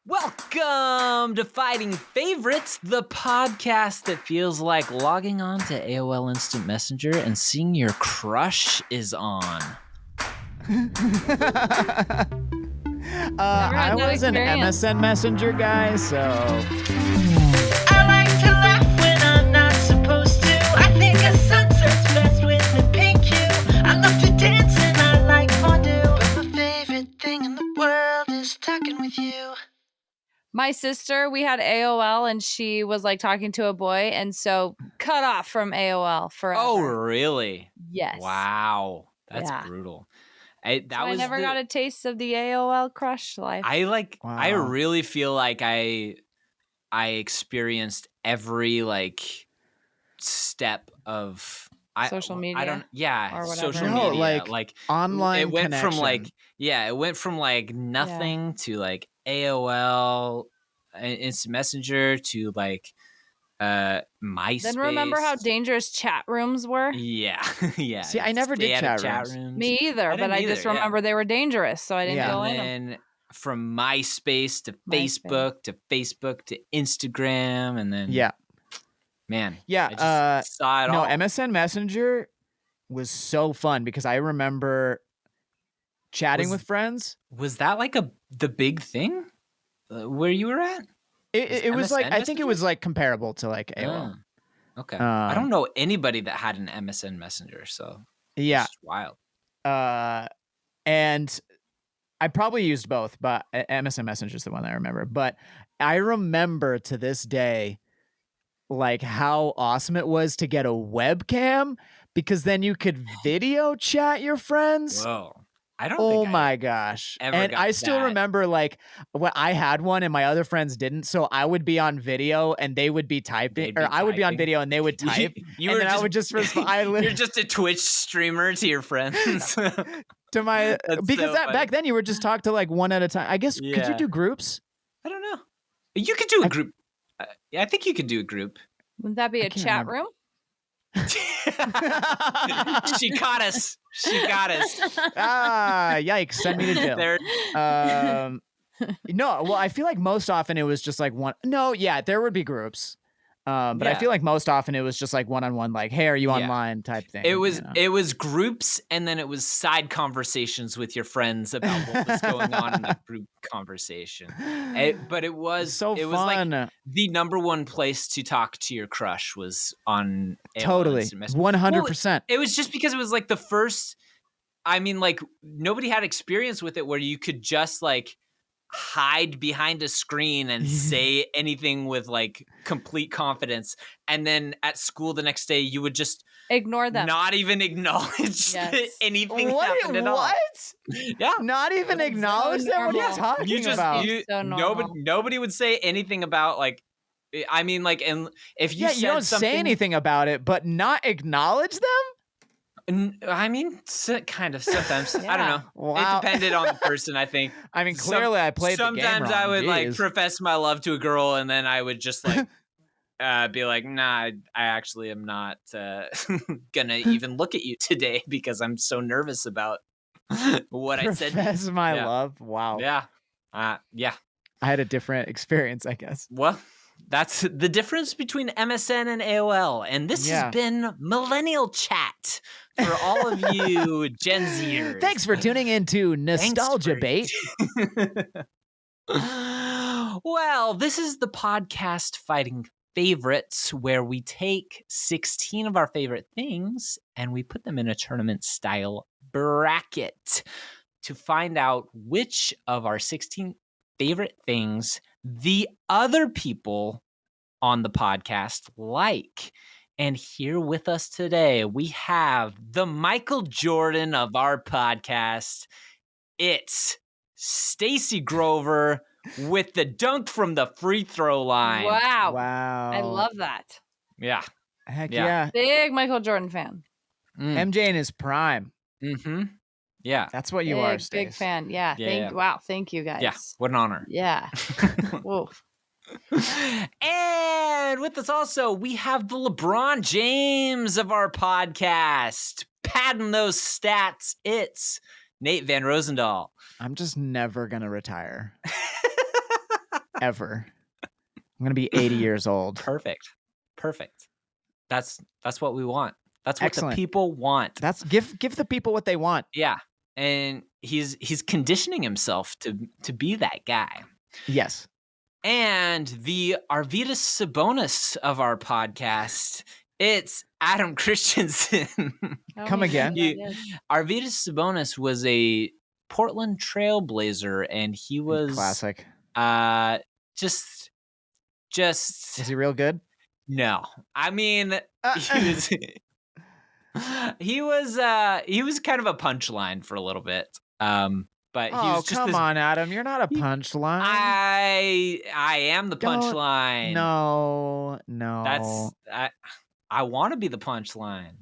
Welcome to Fighting Favorites, the podcast that feels like logging on to AOL Instant Messenger and seeing your crush is on. I was an MSN Messenger guy, so... I like to laugh when I'm not supposed to. I think a sunset's best with a pink hue. I love to dance and I like fondue. But my favorite thing in the world is talking with you. My sister, we had AOL and she was like talking to a boy and so cut off from AOL forever. Oh, really? Yes. Wow. That's brutal. I never got a taste of the AOL crush life. I really feel like I experienced every step of social media. I don't or whatever. Social no, media. like online it went connection. from nothing to AOL Instant Messenger to MySpace. Then remember how dangerous chat rooms were? Yeah. Yeah. See, I never did chat rooms. Me either, but I just remember they were dangerous, so I didn't go in them. And then from MySpace to Facebook to Instagram, and then man, I just saw it all. No, MSN Messenger was so fun because I remember chatting with friends. Was that the big thing where you were at? It was I think it was comparable to AOL. Okay. I don't know anybody that had an MSN Messenger, so yeah, it's wild. And I probably used both, but MSN Messenger is the one I remember. But I remember to this day, how awesome it was to get a webcam because then you could video chat your friends. Whoa. I don't Oh think my gosh. Ever and got I still that. remember when I had one and my other friends didn't. So I would be on video and they would be typing, I would be on video and they would type. I would just respond. You're just a Twitch streamer to your friends. To my because so back then you would just talk to one at a time. I guess could you do groups? I don't know. You could do a group. I think you could do a group. Wouldn't that be a chat room? She caught us. Yikes! Send me to jail. No, well, I feel like most often it was just one. No, yeah, there would be groups. But I feel like most often it was just one-on-one, hey, are you online type thing. It was groups, and then it was side conversations with your friends about what was going on in the group conversation. But it was so fun. The number one place to talk to your crush was on AOL totally Instant Messenger. 100%. It was just because it was the first. I mean, nobody had experience with it where you could just hide behind a screen and say anything with complete confidence, and then at school the next day you would just ignore them, not even acknowledge anything happened at all. What? Yeah, not even acknowledge them. What are you talking about? Nobody would say anything about I mean, and if you said you don't something, say anything about it, but not acknowledge them. I mean, kind of sometimes. I don't know. Wow. It depended on the person, I think. I mean, clearly I played the game Sometimes wrong. I would Jeez. profess my love to a girl, and then I would just be like, nah, I actually am not gonna even look at you today because I'm so nervous about what I said. Profess my love. Wow. Yeah. Yeah. I had a different experience, I guess. Well, that's the difference between MSN and AOL. And this has been Millennial Chat for all of you Gen Zers. Thanks for tuning in to Nostalgia Bait. Well, this is the podcast Fighting Favorites, where we take 16 of our favorite things and we put them in a tournament-style bracket to find out which of our 16 favorite things the other people on the podcast like. And here with us today, we have the Michael Jordan of our podcast. It's Stacy Grover with the dunk from the free throw line. Wow. I love that. Yeah. Heck yeah. Big Michael Jordan fan. MJ in his prime. Mm-hmm. Yeah. That's what you are, Stace. Big fan. Yeah. Wow. Thank you, guys. Yeah. What an honor. Yeah. Whoa. And with us also, we have the LeBron James of our podcast. Padding those stats, it's Nate Van Roosendaal. I'm just never going to retire. ever. I'm gonna be 80 years old. Perfect. That's what we want. That's what Excellent. the people want. That's give the people what they want. Yeah. And he's conditioning himself to be that guy. Yes. And the Arvydas Sabonis of our podcast, it's Adam Christensen. Come again. Arvydas Sabonis was a Portland Trailblazer, and he was classic. Just Is he real good? No. I mean, he was kind of a punchline for a little bit. But he was just come on, Adam. You're not a punchline. I am the punchline. No. I want to be the punchline.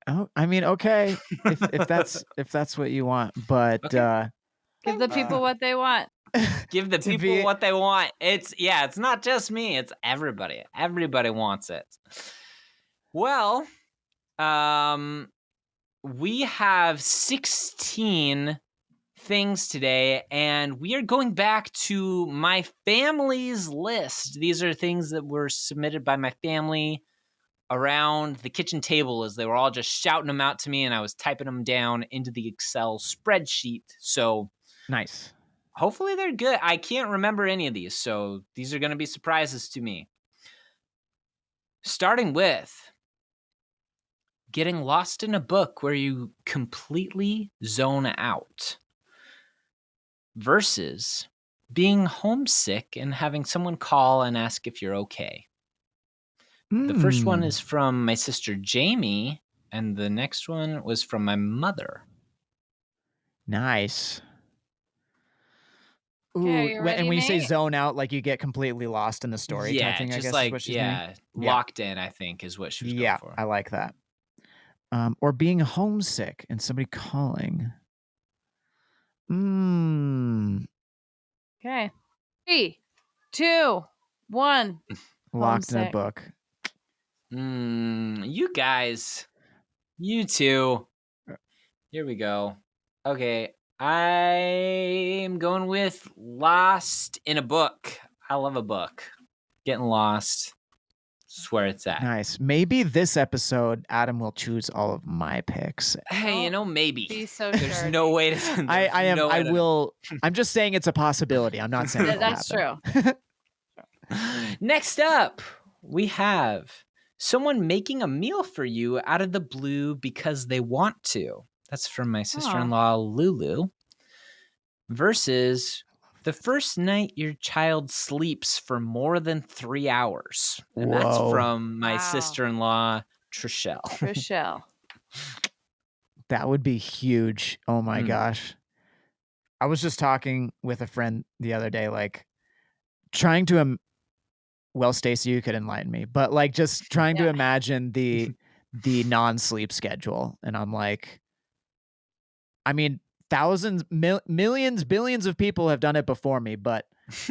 Oh, I mean, okay, if that's what you want, but give the people what they want. Give the people what they want. It's not just me. It's everybody. Everybody wants it. Well, we have 16 things today, and we are going back to my family's list. These are things that were submitted by my family around the kitchen table as they were all just shouting them out to me, and I was typing them down into the Excel spreadsheet. So nice. Hopefully they're good. I can't remember any of these, so these are going to be surprises to me. Starting with getting lost in a book where you completely zone out versus being homesick and having someone call and ask if you're okay. The first one is from my sister Jamie, and the next one was from my mother. Nice. Ooh, Okay, and when you say zone out, like you get completely lost in the story type thing, I guess is what she's meaning? Locked in, I think, is what she was going for. I like that. Or being homesick and somebody calling. Okay. 3, 2, 1. Locked in a book. You guys. You two. Here we go. Okay. I'm going with lost in a book. I love a book. Getting lost. That's where it's at. Nice. Maybe this episode, Adam will choose all of my picks. Hey, maybe. Be so There's sure. no way to. I will. I'm just saying it's a possibility. I'm not saying that's true. Next up, we have someone making a meal for you out of the blue because they want to. That's from my sister-in-law, Lulu. Versus the first night your child sleeps for more than 3 hours. And that's from my sister-in-law, Trishelle. That would be huge. Oh my gosh. I was just talking with a friend the other day, like trying to, well, Stacy, you could enlighten me, but like just trying to imagine the non-sleep schedule. And I'm like, I mean, thousands, millions, billions of people have done it before me, but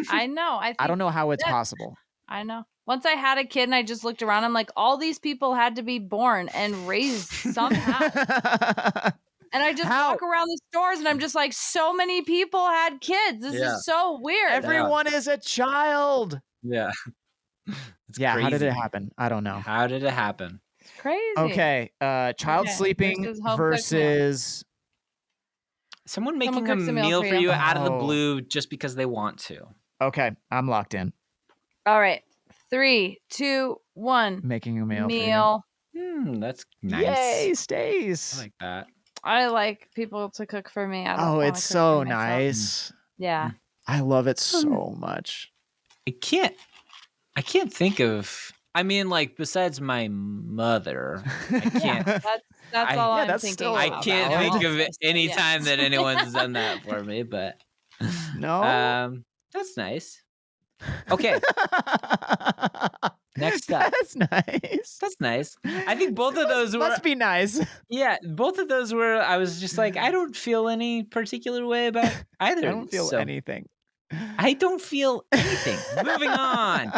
I know. I don't know how it's possible. I know. Once I had a kid and I just looked around, I'm like, all these people had to be born and raised somehow. And I just walk around the stores and I'm just like, so many people had kids. This is so weird. Everyone is a child. Yeah. How did it happen? I don't know. How did it happen? It's crazy. Okay. Child sleeping versus someone making a meal for you out of the blue just because they want to. Okay. I'm locked in. All right. 3, 2, 1. Making a meal. For you. That's nice. Yay, Stace. I like that. I like people to cook for me. It's so nice. Yeah. I love it so much. I can't think of, I mean, like, besides my mother, I can't. That's all I'm thinking about. I can't think of any time that anyone's done that for me, but no. That's nice. Okay. Next up. That's nice. That's nice. I think both of those must be nice. Yeah, both of those were, I was just like, I don't feel any particular way about either. I don't feel anything. I don't feel anything. Moving on.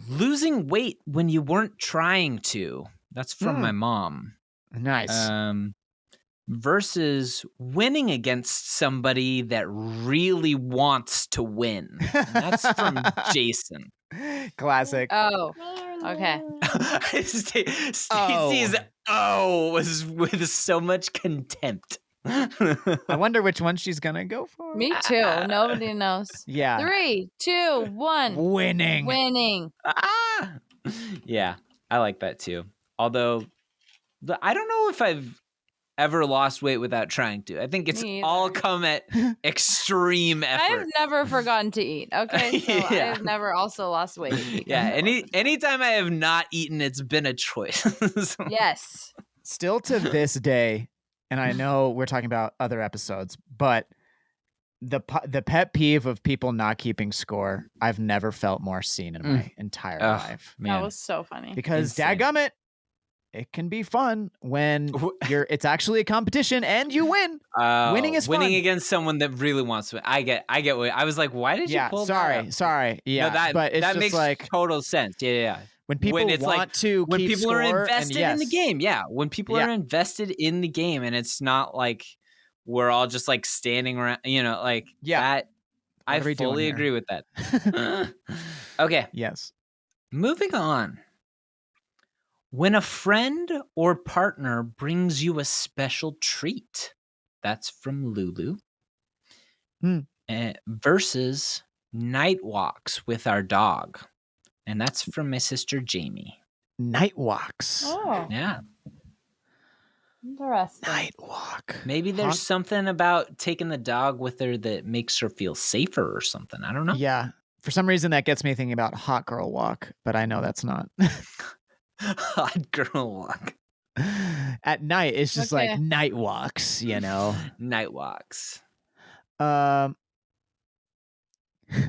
Losing weight when you weren't trying to. That's from my mom. Nice. versus winning against somebody that really wants to win. And that's from Jason. Classic. Oh, okay. Stacy's was with so much contempt. I wonder which one she's gonna go for. Me too. Nobody knows. Yeah. 3, 2, 1. Winning. Yeah, I like that too. Although, I don't know if I've ever lost weight without trying to. I think it's all come at extreme effort. I've never forgotten to eat. Okay, so Yeah. I've never also lost weight. Yeah, anytime I have not eaten, it's been a choice. Yes. Still to this day, and I know we're talking about other episodes, but the pet peeve of people not keeping score, I've never felt more seen in my entire life. Man. That was so funny. Because Insane. dadgummit, it can be fun when it's actually a competition and you win. Winning is winning fun. against someone that really wants to win. I get what I was like, why did you pull that up? Sorry. Yeah, No, but it's that just makes like total sense. Yeah. when people it's want to when keep people score are and invested in the game. Yeah, when people are invested in the game, and it's not like we're all just like standing around. That. I fully agree with that. Okay. Yes. Moving on. When a friend or partner brings you a special treat, that's from Lulu. Versus night walks with our dog, and that's from my sister Jamie. Night walks. Oh, Yeah. interesting. Night walk. Maybe there's something about taking the dog with her that makes her feel safer or something. I don't know. Yeah. For some reason, that gets me thinking about hot girl walk, but I know that's not. Hot girl walk. At night, it's just like night walks, Night walks. I'm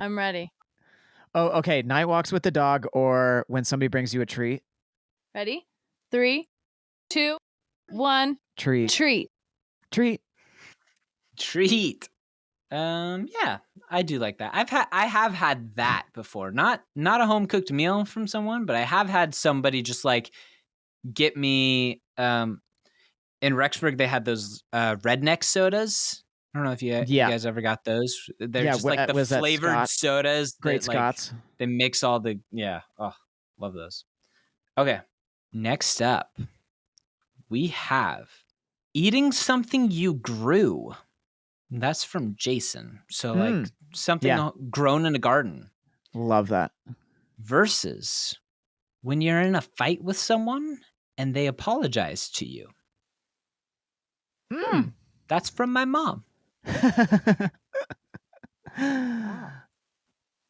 ready. Oh, okay. Night walks with the dog, or when somebody brings you a treat. Ready? 3, 2, 1. Treat. Yeah, I do like that. I have had that before. Not a home cooked meal from someone, but I have had somebody just like get me. In Rexburg, they had those redneck sodas. I don't know if you guys ever got those. They're just like the flavored sodas. Great Scots. They mix all the love those. Okay, next up, we have eating something you grew. That's from Jason. So like something grown in a garden. Love that. Versus when you're in a fight with someone and they apologize to you. That's from my mom.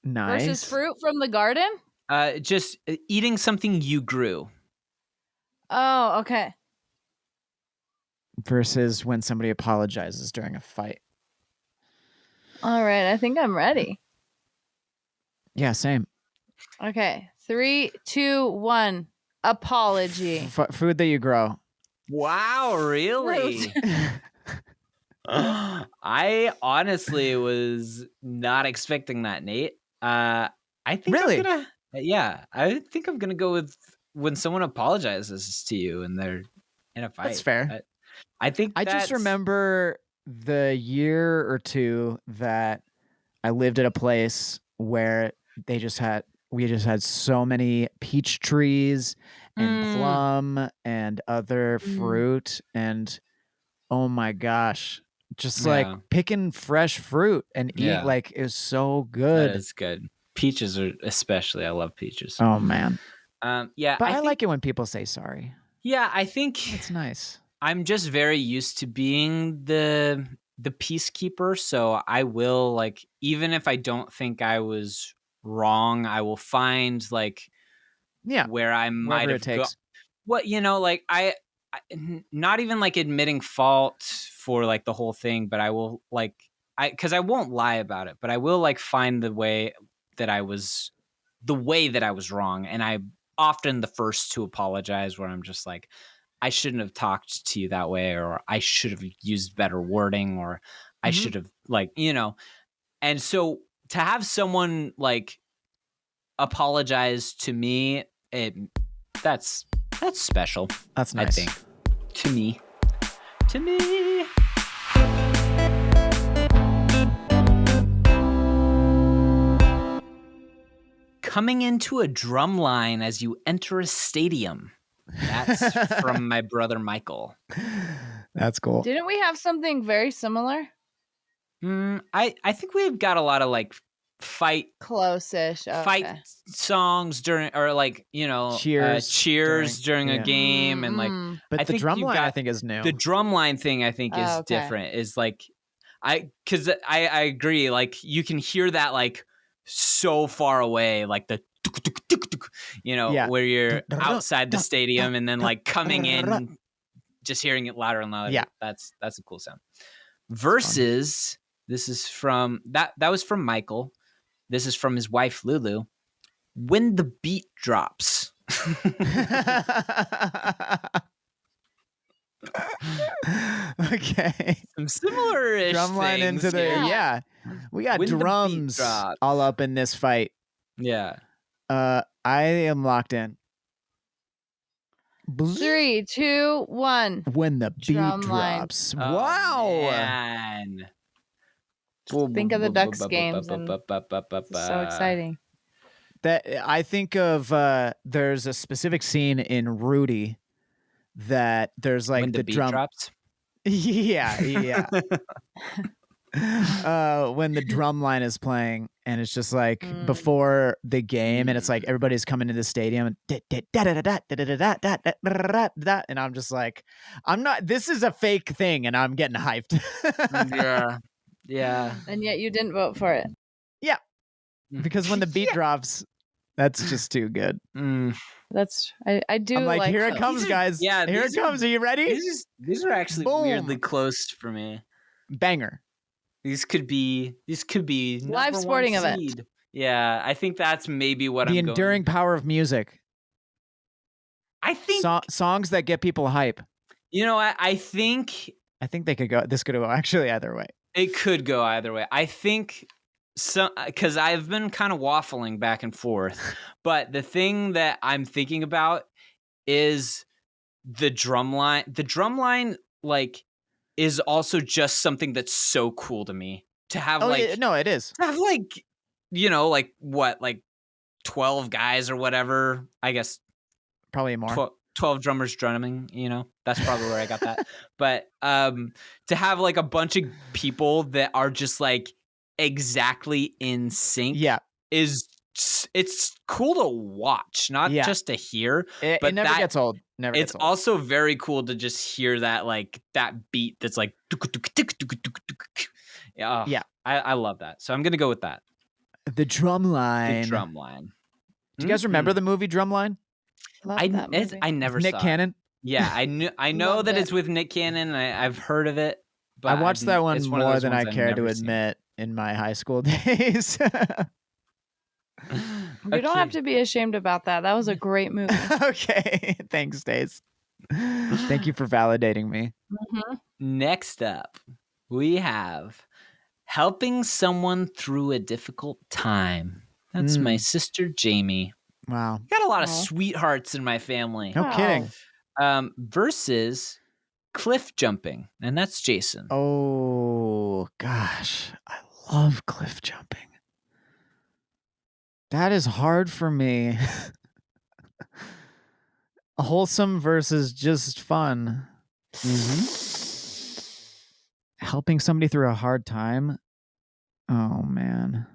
Nice. Versus fruit from the garden? Just eating something you grew. Oh, okay. Versus when somebody apologizes during a fight. All right, I think I'm ready. Yeah, same. Okay, 3, 2, 1. Apology. Food that you grow. Wow, really? I honestly was not expecting that, Nate. I think really? I think I'm gonna go with when someone apologizes to you and they're in a fight. That's fair. I think I just remember the year or two that I lived at a place where we just had so many peach trees and plum and other fruit, and oh my gosh, just like picking fresh fruit and eating, like it was so good. That is good. Peaches are especially. I love peaches. Oh man. But I like it when people say sorry. Yeah, I think it's nice. I'm just very used to being the peacekeeper, so I will, like, even if I don't think I was wrong, I will find like where I might have like I not even like admitting fault for like the whole thing, but I will because I won't lie about it, but I will like find the way that I was wrong, and I'm often the first to apologize, where I'm just like, I shouldn't have talked to you that way, or I should have used better wording, or I should have and so to have someone like apologize to me, that's special. That's nice. I think to me. to me. Coming into a drum line as you enter a stadium. That's from my brother Michael. That's cool. Didn't we have something very similar? I think we've got a lot of like fight Close-ish. Oh, fight okay. songs during, or like, you know, cheers during a game, and like But I the think drum you've line got I think is new. the drum line thing. I think is Oh, okay. different. Is like because I agree. Like you can hear that like so far away, like the you know, Yeah. where you're outside the stadium and then like coming in, just hearing it louder and louder. Yeah. That's a cool sound. Versus, this is from that was from Michael. This is from his wife Lulu. When the beat drops. Okay. Some similar-ish Drum line things, into the yeah. We got When the beat drums drops. all up in this fight. Yeah. I am locked in. 3, 2, 1. When the beat Drum line. drops. Oh, Wow. man. Think of the Ducks games and it's so exciting. That I think of there's a specific scene in Rudy that there's like When the beat drum drops. yeah. When the drum line is playing and it's just like before the game and it's like everybody's coming to the stadium and I'm just like, this is a fake thing and I'm getting hyped. Yeah. And yet you didn't vote for it. Yeah. Because when the beat drops, that's just too good. That's I do. I'm like here it those. comes, guys. Yeah, Here it comes. Are you ready? These are actually Boom. weirdly close for me. Banger. These could be Live number sporting one event. seed. Yeah, I think that's maybe what The I'm going. enduring power of music. I think songs that get people hype. You know, I think they could go. This could go actually either way. It could go either way. I think because I've been kind of waffling back and forth, but the thing that I'm thinking about is the drum line. The drum line, like, is also just something that's so cool to me to have. No, it is. To have like, you know, like what, like 12 guys or whatever. I guess probably more. 12 drummers drumming, you know, that's probably where I got that. But to have like a bunch of people that are just like exactly in sync, it's cool to watch, not just to hear. But it never gets old. It's also very cool to just hear that, like that beat that's like yeah. I love that. So I'm gonna go with that. The drum line. The drum line. Do you guys remember the movie Drumline? I never Nick saw Cannon. It. Yeah, I know that it's with Nick Cannon. I've heard of it. But I watched that one more than I care to admit in my high school days. You don't have to be ashamed about that. That was a great movie. Okay, thanks, Stace. Thank you for validating me. Next up, we have helping someone through a difficult time. That's my sister Jamie. Wow. Got a lot of sweethearts in my family. No kidding. Versus cliff jumping. And that's Jason. Oh, gosh. I love cliff jumping. That is hard for me. Wholesome versus just fun. Helping somebody through a hard time. Oh, man.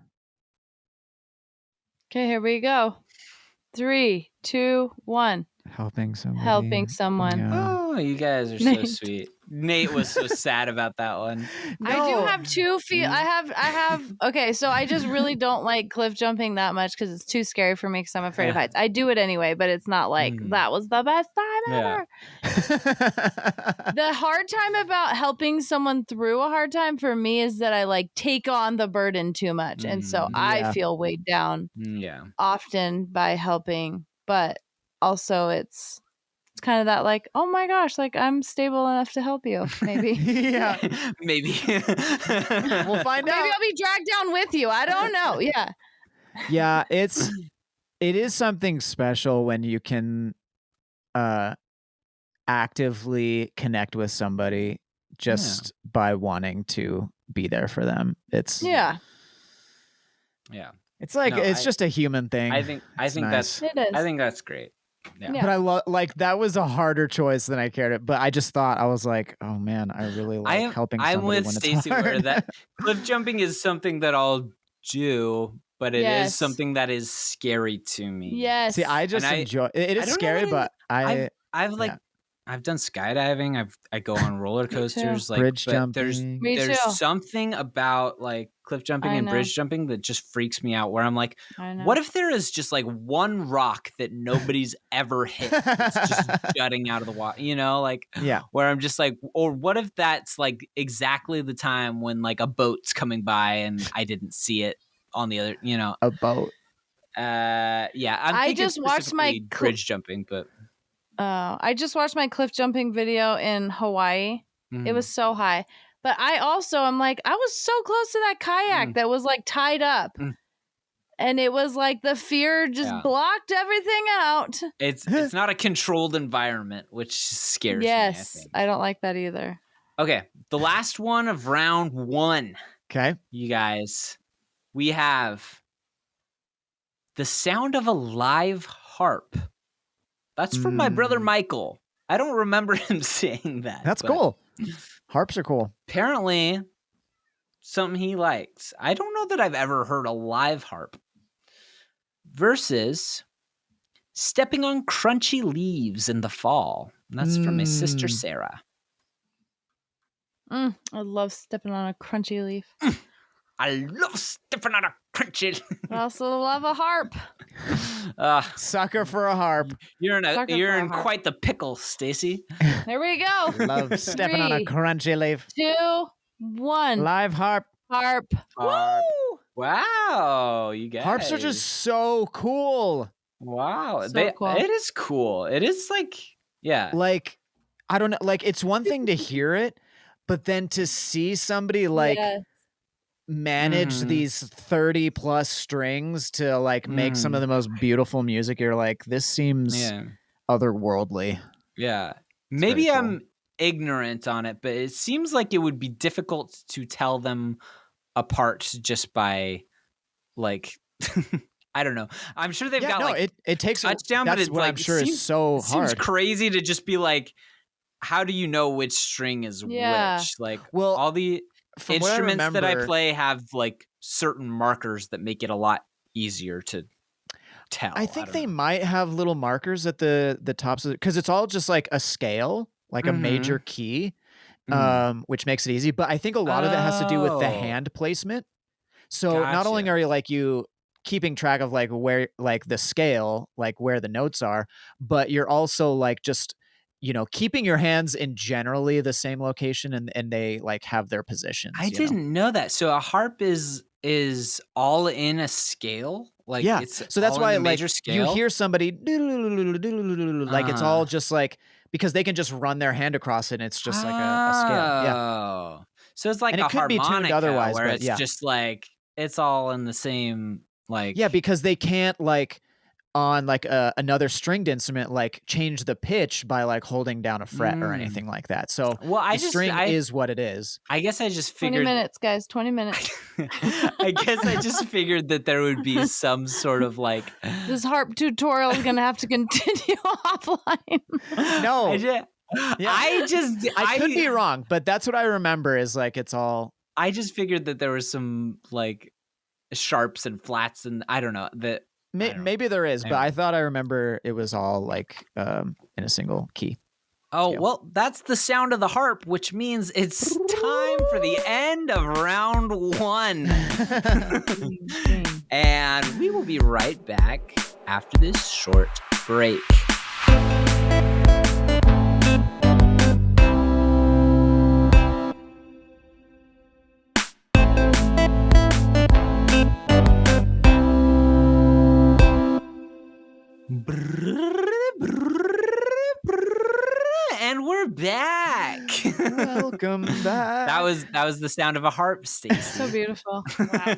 Okay, here we go. 3, 2, 1. Helping someone. Yeah. Oh, you guys are so sweet. Nate was so sad about that one. No. I do have two I have okay, so I just really don't like cliff jumping that much because it's too scary for me because I'm afraid of heights. I do it anyway, but it's not like that was the best time ever. The hard time about helping someone through a hard time for me is that I like take on the burden too much. And so I feel weighed down often by helping, but also it's kind of that like, oh my gosh, like I'm stable enough to help you. Maybe. Yeah. Maybe. We'll find out. Maybe I'll be dragged down with you. I don't know. Yeah. Yeah, it is something special when you can actively connect with somebody just by wanting to be there for them. It's Yeah. It's like it's just a human thing. I think nice. that's great. Yeah. But I love that was a harder choice than I cared it. But I just thought I was like, oh man, I really like helping somebody I'm with when Stacy it's hard. where that cliff jumping is something that I'll do, but it is something that is scary to me. Yes. See, I just enjoy it. Is scary, but I've done skydiving. I go on roller coasters, like bridge jumping. There's something about like cliff jumping and bridge jumping that just freaks me out. Where I'm like, what if there is just like one rock that nobody's ever hit, that's just jutting out of the water? You know, like where I'm just like, or what if that's like exactly the time when like a boat's coming by and I didn't see it on the other, you know, a boat. I just watched my bridge jumping, but. I just watched my cliff jumping video in Hawaii. It was so high. But I'm like, I was so close to that kayak that was like tied up. And it was like the fear just blocked everything out. It's not a controlled environment, which scares me. Yes, I don't like that either. Okay, the last one of round 1. Okay. You guys, we have the sound of a live harp. That's from my brother Michael. I don't remember him saying that. That's cool. Harps are cool. Apparently, something he likes. I don't know that I've ever heard a live harp. Versus stepping on crunchy leaves in the fall. That's from my sister Sarah. I love stepping on a crunchy leaf. I love stepping on a crunchy. I also love a harp. Sucker for a harp. You're in quite the pickle, Stacy. There we go. Love stepping on a crunchy leaf. 2, 1. Live harp. Harp. Woo! Wow, you guys. Harps are just so cool. Wow, cool. It is cool. It is like, like I don't know. Like it's one thing to hear it, but then to see somebody like. Manage these 30 plus strings to like make some of the most beautiful music. You're like, this seems otherworldly. Yeah. Maybe I'm ignorant on it, but it seems like it would be difficult to tell them apart just by like, I don't know. I'm sure they've got like it takes touchdown, but it's what like, I'm sure is so hard. Seems crazy to just be like, how do you know which string is which? Like, all the instruments that I play have like certain markers that make it a lot easier to tell. I think they might have little markers at the tops of it because it's all just like a scale, like a major key, which makes it easy. But I think a lot of it has to do with the hand placement. So not only are you keeping track of like where like the scale, like where the notes are, but you're also like just keeping your hands in generally the same location and they like have their positions. I didn't know that. So a harp is all in a scale? Like so that's why like you hear somebody like it's all just like because they can just run their hand across it and it's just like a scale. Yeah. So it's like and a it could be tuned otherwise, where but it's just like it's all in the same like because they can't like on like another stringed instrument, like change the pitch by like holding down a fret or anything like that. So the string is what it is. I guess I just figured 20 minutes, guys, 20 minutes. I guess I just figured that there would be some sort of like this harp tutorial is going to have to continue offline. No. I could be wrong, but that's what I remember is like, it's all. I just figured that there was some like sharps and flats and I don't know that. Maybe there is, but I thought I remember it was all like in a single key. Oh, well, that's the sound of the harp, which means it's time for the end of round 1. And we will be right back after this short break. And we're back. Welcome back. That was the sound of a harp, Stacy. So beautiful. Wow.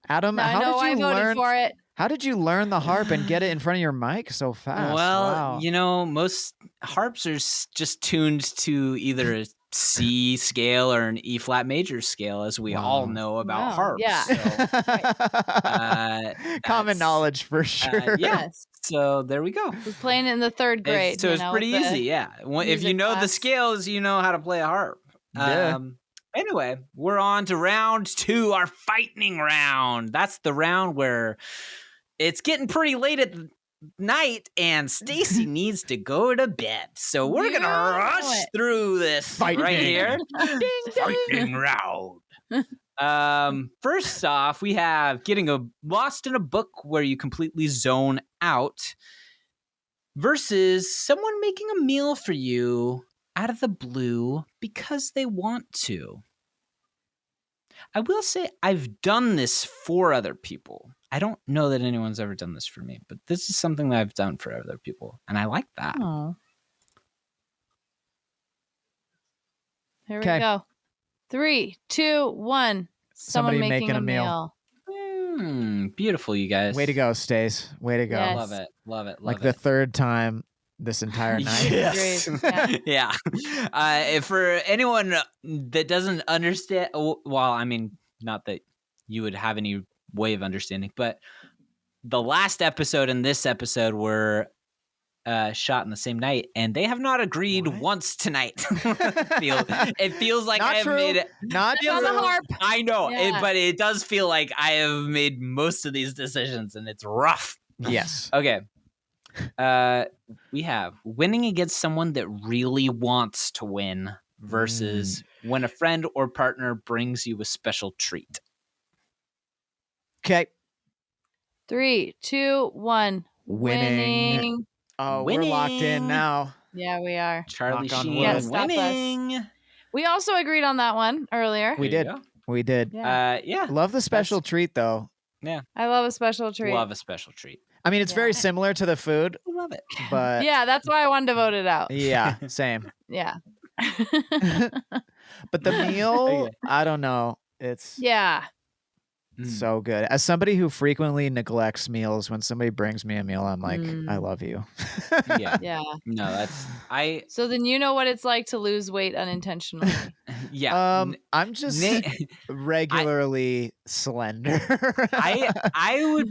Adam, I voted for it. How did you learn the harp and get it in front of your mic so fast? Well, most harps are just tuned to either C scale or an E flat major scale, as we all know about Wow. harps. Yeah. So, common that's- knowledge for sure. Yes. So there we go. Was playing it in the third grade. So it's pretty easy. Yeah. If you music know the class. scales, you know how to play a harp. Yeah. Anyway, we're on to round 2, our fighting round. That's the round where it's getting pretty late at night and Stacy needs to go to bed. So we're going to rush through this right here. Fighting round. First off, we have getting lost in a book where you completely zone out versus someone making a meal for you out of the blue because they want to. I will say I've done this for other people. I don't know that anyone's ever done this for me, but this is something that I've done for other people, and I like that. Oh. Here we Okay. go. 3, 2, 1. Someone making a meal. Beautiful, you guys. Way to go, Stace. Way to go. Yes. Love it. Love it. Love Like it. the third time this entire night. Yes. Agreed. Yeah. For anyone that doesn't understand, well, I mean, not that you would have any way of understanding, but the last episode and this episode were shot in the same night, and they have not agreed once tonight. It feels like Not I have true. made it. Not It's on the true. harp. I know, Yeah. but it does feel like I have made most of these decisions, and it's rough. Yes. Okay. We have winning against someone that really wants to win versus when a friend or partner brings you a special treat. Okay. 3, 2, 1. Winning. Winning. Oh, we're locked in Winning. now. Yeah, we are. Charlie Knock on Sheen wood. Yeah, stop us. winning. We also agreed on that one earlier. We There did. you go. We did. Yeah. Yeah. Love the special treat, though. I love a special treat. Love a special treat. I mean, it's very Yeah. similar to the food, I love it. but Yeah, that's why I wanted to vote it out. yeah, same. Yeah. But the meal, Okay. I don't know. It's Yeah. so good. As somebody who frequently neglects meals, when somebody brings me a meal, I'm like, I love you. Yeah. Yeah. No, that's So then you know what it's like to lose weight unintentionally. yeah. I'm just Na- regularly slender. I would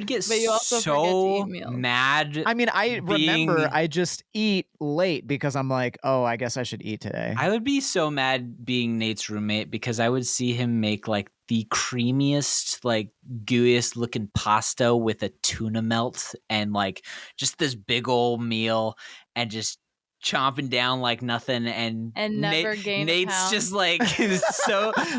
get But you also forget to so eat meals. mad. I mean, I remember being- I just eat late because I'm like, oh, I guess I should eat today. I would be so mad being Nate's roommate because I would see him make like the creamiest, like gooeyest looking pasta with a tuna melt and like just this big old meal and just chomping down like nothing and never gain a Nate's pound. just like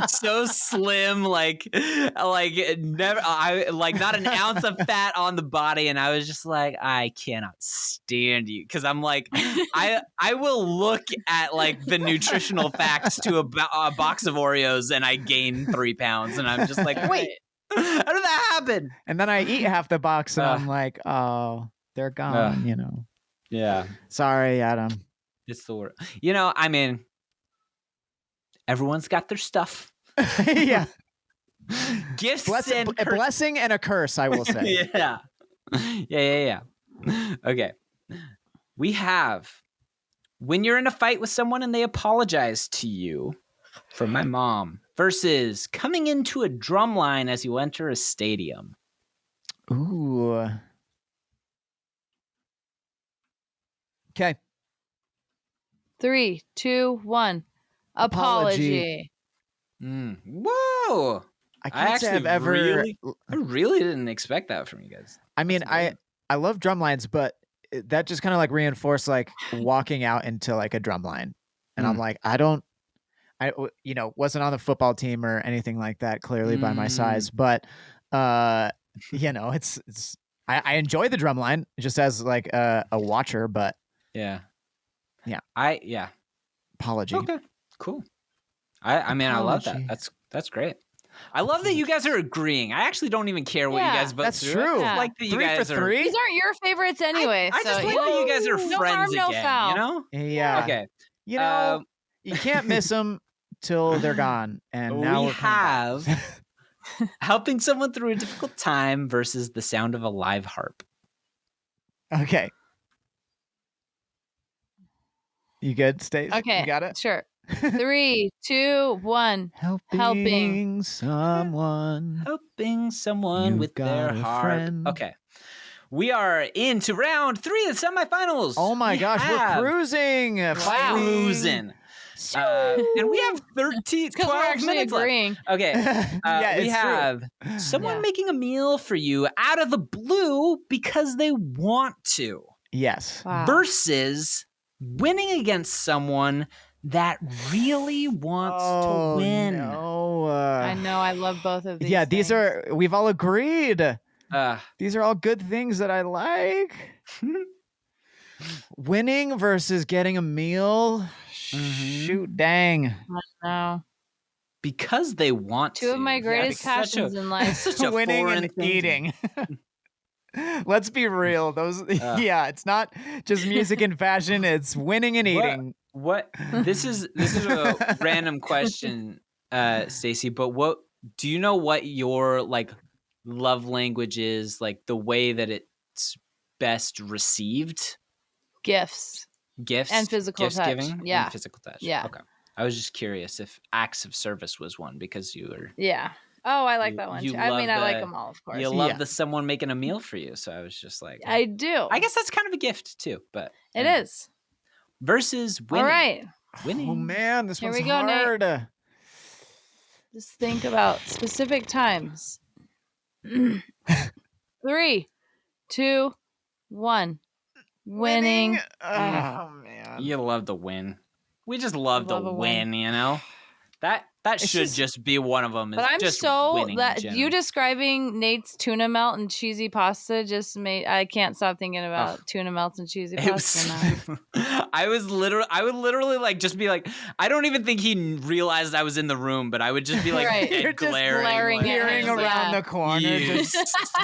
so slim, like never not an ounce of fat on the body, and I was just like, I cannot stand you because I'm like I will look at like the nutritional facts to a box of Oreos and I gain 3 pounds and I'm just like, wait, how did that happen? And then I eat half the box and I'm like, oh, they're gone, you know. Yeah. Sorry, Adam. It's the word. You know, I mean, everyone's got their stuff. Yeah. Gifts A blessing and a curse, I will say. Yeah. Okay. We have when you're in a fight with someone and they apologize to you, from my mom, versus coming into a drum line as you enter a stadium. Ooh. Okay. 3, 2, 1. Apology. Whoa. I can't say I've ever. I really didn't expect that from you guys. I mean, That's I love drum lines, but that just kind of like reinforced like walking out into like a drum line, and I'm like, I wasn't on the football team or anything like that. Clearly by my size, but it's I enjoy the drum line just as like a watcher, but yeah. apology. Okay, cool. I mean, I love that. Apology. That's great. I love that you guys are agreeing. I actually don't even care what you guys vote That's through. true. I like that you 3 guys for are. 3. These aren't your favorites anyway. I just so, like that you guys are no friends harm, no again. foul. You know? Yeah. Okay. You know, you can't miss them till they're gone. And now we we're coming back. have helping someone through a difficult time versus the sound of a live harp. Okay. You good, Stace? Okay. You got it? Sure. 3, 2, 1. Helping someone. Helping someone You've with their got a heart. friend. Okay. We are into round 3 of the semifinals. Oh my We gosh, we're have cruising. Cruising. And we have 13, Because we're 12 actually minutes left. agreeing. Okay. Yeah, We it's true. have someone Yeah. making a meal for you out of the blue because they want to. Yes. Wow. Versus winning against someone that really wants to win. No. I know. I love both of these. Yeah, these things. we've all agreed. Uh, These are all good things that I like. Winning versus getting a meal. Shoot, dang. No. because they want to. Two of my greatest passions in life. Such a Winning foreign and thing to- eating. Let's be real. Those, yeah, it's not just music and fashion. It's winning and eating. What? This is a random question, Stacy. But what do you know? What your like love language is? Like the way that it's best received? Gifts. Gifts And physical gifts touch. giving, Yeah. and physical touch. Yeah. Okay. I was just curious if acts of service was one because you were. Yeah. Oh, I like that one you too. I mean, love I like the- them all, of course. You love Yeah. the someone making a meal for you, so I was just like, I do. I guess that's kind of a gift too, but It is. versus winning. All right. Winning. Oh man, this Here one's we go, Nate. hard. Just think about specific times. 3, 2, 1. Winning. Oh man. You love the win. We just love love the a win, you know? That It's should just- just be one of them. But I'm just so winning that in you general. describing Nate's tuna melt and cheesy pasta just made I can't stop thinking about tuna melts and cheesy It pasta was, now. I would literally like just be like, I don't even think he realized I was in the room, but I would just be like Right. dead You're just glaring, glaring at Peering him, around yeah. the corner, You, just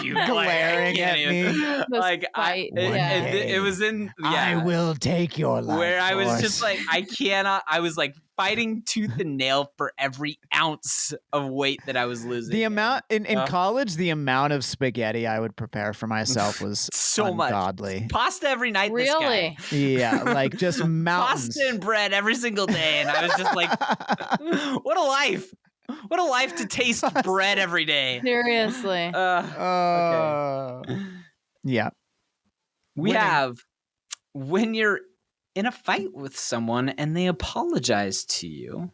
you glaring can't at even- me. Like fight, it was in I will take your life. where I was just force. like, I cannot. I was like fighting tooth and nail for every ounce of weight that I was losing. The amount in Uh, college, the amount of spaghetti I would prepare for myself was so much ungodly. pasta every night. Really? This guy. Yeah, like just mountains. Pasta and bread every single day, and I was just like, what a life! What a life to taste bread every day. Seriously. Yeah. We Winning. have when you're in a fight with someone and they apologize to you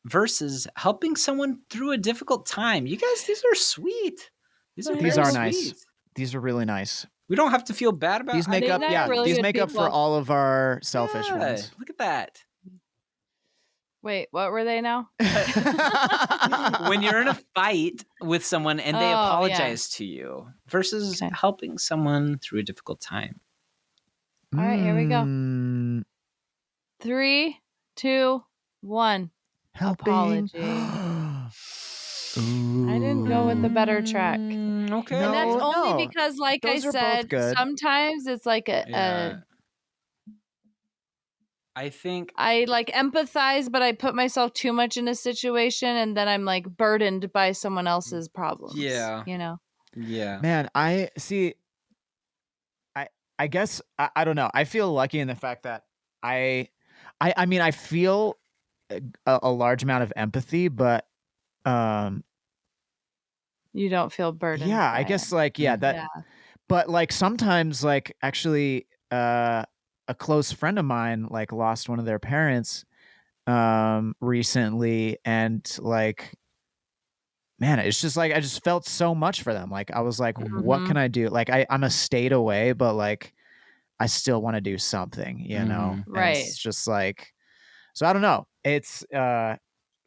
versus helping someone through a difficult time. You guys, these are sweet. These are These very are nice. sweet. These are really nice. We don't have to feel bad about These make Nate up, and I are yeah. really These good make up for people. all of our selfish Yeah, ones. Look at that. Wait, what were they now? When you're in a fight with someone and they Oh, yeah. apologize to you versus Okay. helping someone through a difficult time. All right, here we go. Mm, 3, 2, 1. helping. Apology. I didn't go with the better track. Okay. No, And that's only no. because, like Those I are both said, good. sometimes it's like Yeah. I think I like empathize, but I put myself too much in a situation and then I'm like burdened by someone else's problems. Yeah. You know? yeah. Man, I see. I guess I don't know. I feel lucky in the fact that I mean I feel a large amount of empathy, but You don't feel burdened. yeah, by I it. guess like yeah that. Yeah. But like sometimes like actually a close friend of mine like lost one of their parents recently, and like man, it's just like I just felt so much for them. Like I was like, what can I do? Like I'm a state away, but like I still want to do something, you know? And Right. it's just like, so I don't know. It's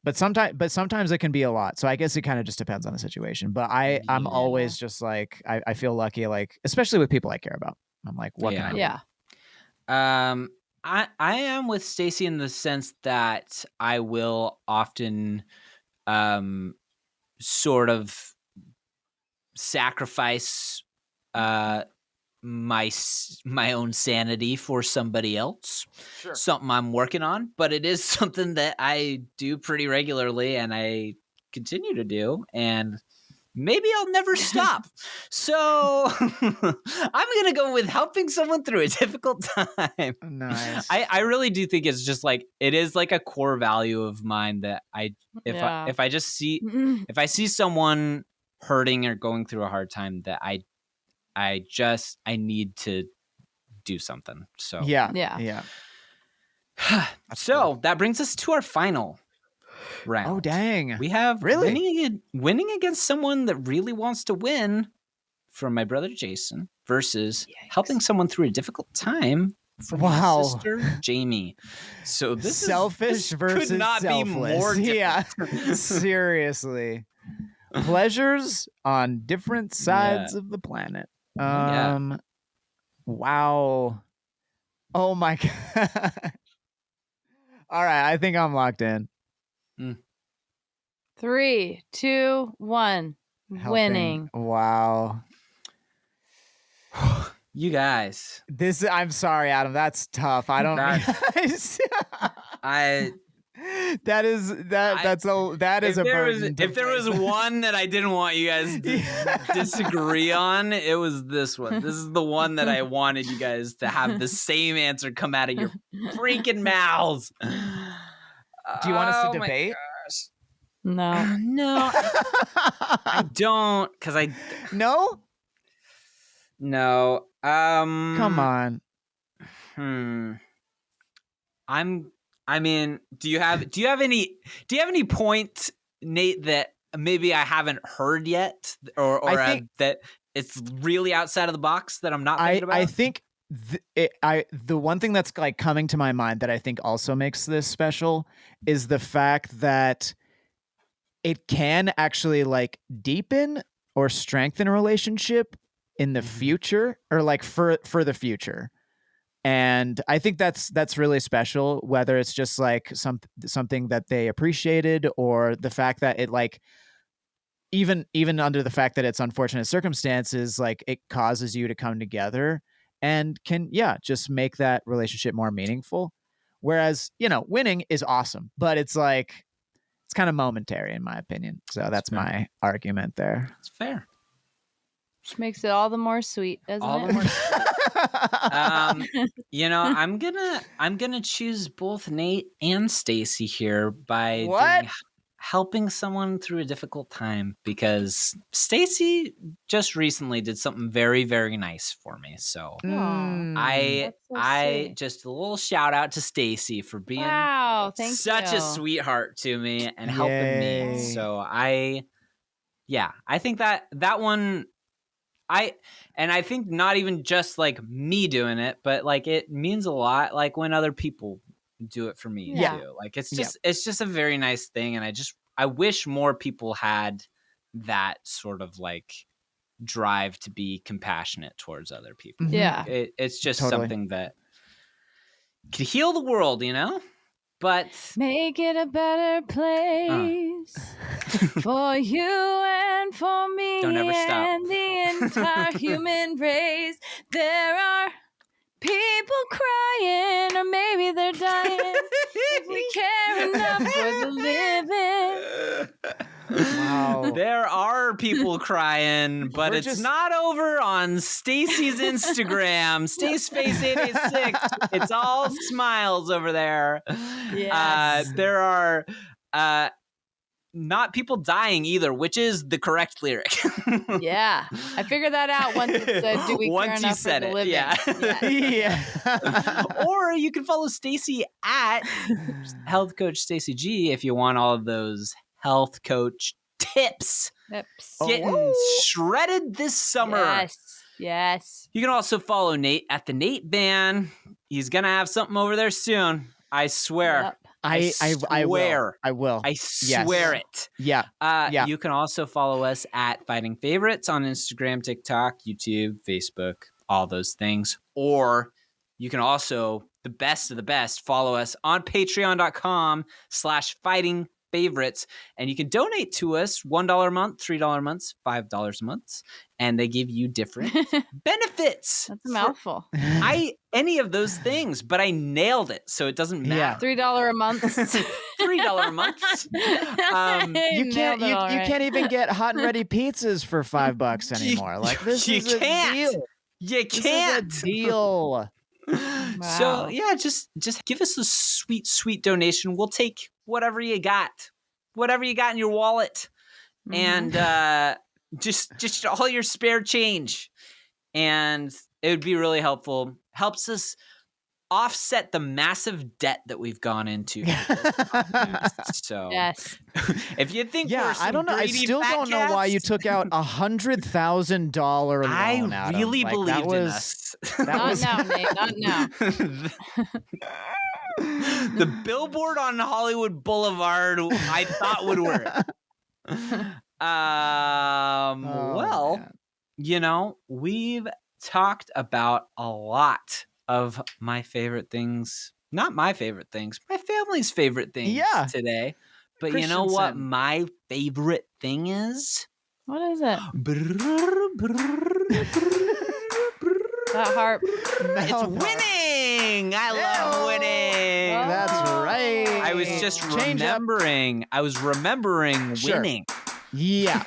but sometimes it can be a lot. So I guess it kind of just depends on the situation. But I'm Yeah. always just like I feel lucky, like especially with people I care about. I'm like, what can I do? Yeah. I am with Stacy in the sense that I will often sort of sacrifice my own sanity for somebody else. Sure. Something I'm working on, but it is something that I do pretty regularly and I continue to do. And maybe I'll never stop. So I'm going to go with helping someone through a difficult time. Nice. I really do think it's just like, it is like a core value of mine that if I see someone hurting or going through a hard time, that I need to do something. So yeah. So that brings us to our final round. Oh dang! We have really winning against someone that really wants to win from my brother Jason versus helping someone through a difficult time from my sister Jamie. So this selfish versus could not selfless. be more different. Yeah, seriously. Pleasures on different sides of the planet. Wow. Oh my god. All right, I think I'm locked in. 3, 2, 1. Winning. Wow. You guys. I'm sorry, Adam. That's tough. I don't. That is a burden. If there was one that I didn't want you guys to disagree on, it was this one. This is the one that I wanted you guys to have the same answer come out of your freaking mouths. Do you want us to debate? No. No. I don't, because I... No? No. Come on. I mean, do you have any point, Nate, that maybe I haven't heard yet, or that it's really outside of the box that I'm not thinking about? I think the one thing that's like coming to my mind that I think also makes this special is the fact that it can actually like deepen or strengthen a relationship in the future, or like for the future. And I think that's really special, whether it's just like something that they appreciated, or the fact that it like even under the fact that it's unfortunate circumstances, like it causes you to come together and can just make that relationship more meaningful. Whereas, winning is awesome, but it's like it's kind of momentary in my opinion. So that's my argument there. It's fair. Which makes it all the more sweet, doesn't it? The more sweet. I'm gonna choose both Nate and Stacy here by helping someone through a difficult time, because Stacy just recently did something very, very nice for me. So I just a little shout out to Stacy for being such a sweetheart to me and helping me. So I think that one. I think not even just like me doing it, but like it means a lot like when other people do it for me too. Like it's just a very nice thing, and I wish more people had that sort of like drive to be compassionate towards other people. Yeah. It's just something that could heal the world, but make it a better place for you and for me. Don't ever stop. And the entire human race. There are people crying, or maybe they're dying. If we care enough for the living. Wow. There are people crying, but it's not over on Stacy's Instagram. Staceface886. It's all smiles over there. Yes. There are not people dying either, which is the correct lyric. Yeah. I figured that out once it said, do we care enough for the living? Yeah. Or you can follow Stacy at Health Coach Stacy G if you want all of those health coach tips. Getting shredded this summer. Yes. You can also follow Nate at the Nate Band. He's gonna have something over there soon. I swear. Yep. I swear. I will. I swear it. Yeah. You can also follow us at Fighting Favorites on Instagram, TikTok, YouTube, Facebook, all those things. Or you can also, the best of the best, follow us on patreon.com/Fighting Favorites, and you can donate to us $1 a month, $3 a month, $5 a month, and they give you different benefits. That's a mouthful. Any of those things, but I nailed it, so it doesn't matter. $3 a month. $3 a month. You can't even get hot and ready pizzas for $5 anymore. Like this is a deal. You can't. This is a deal. Wow. So yeah, just give us a sweet donation. We'll take whatever you got in your wallet, and just all your spare change, and it would be really helpful. Helps us offset the massive debt that we've gone into. So yes, if you think we're some I don't know. I greedy still don't know why you took out $100,000 loan. I really believed in us. Not now, Nate. Not now. The billboard on Hollywood Boulevard, I thought would work. We've talked about a lot of my favorite things. Not my favorite things, my family's favorite things today. But you know what my favorite thing is? What is it? That harp. It's winning. I love winning. That's right. I was just remembering. I was remembering winning. Yeah.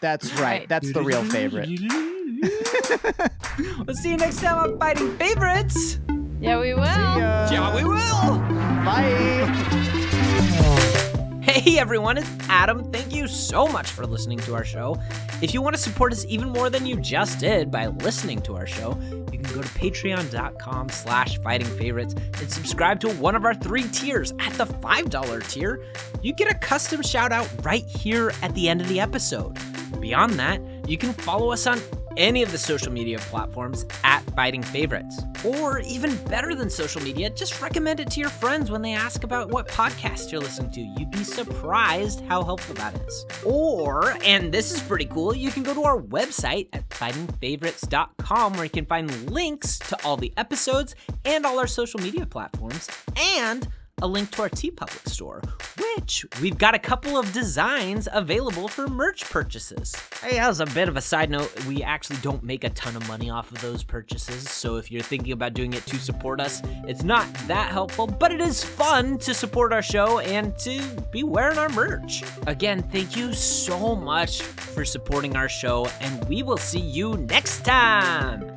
That's right. That's the real favorite. We'll see you next time on Fighting Favorites. Yeah, we will. Yeah, we will. Bye. Hey everyone, it's Adam. Thank you so much for listening to our show. If you want to support us even more than you just did by listening to our show, you can go to patreon.com/fightingfavorites and subscribe to one of our 3 tiers. At the $5 tier, you get a custom shout out right here at the end of the episode. Beyond that, you can follow us on any of the social media platforms at Fighting Favorites. Or even better than social media, just recommend it to your friends when they ask about what podcast you're listening to. You'd be surprised how helpful that is. Or, and this is pretty cool, you can go to our website at FightingFavorites.com where you can find links to all the episodes and all our social media platforms, and a link to our TeePublic store, which we've got a couple of designs available for merch purchases. Hey, as a bit of a side note, we actually don't make a ton of money off of those purchases, so if you're thinking about doing it to support us, it's not that helpful, but it is fun to support our show and to be wearing our merch. Again, thank you so much for supporting our show, and we will see you next time.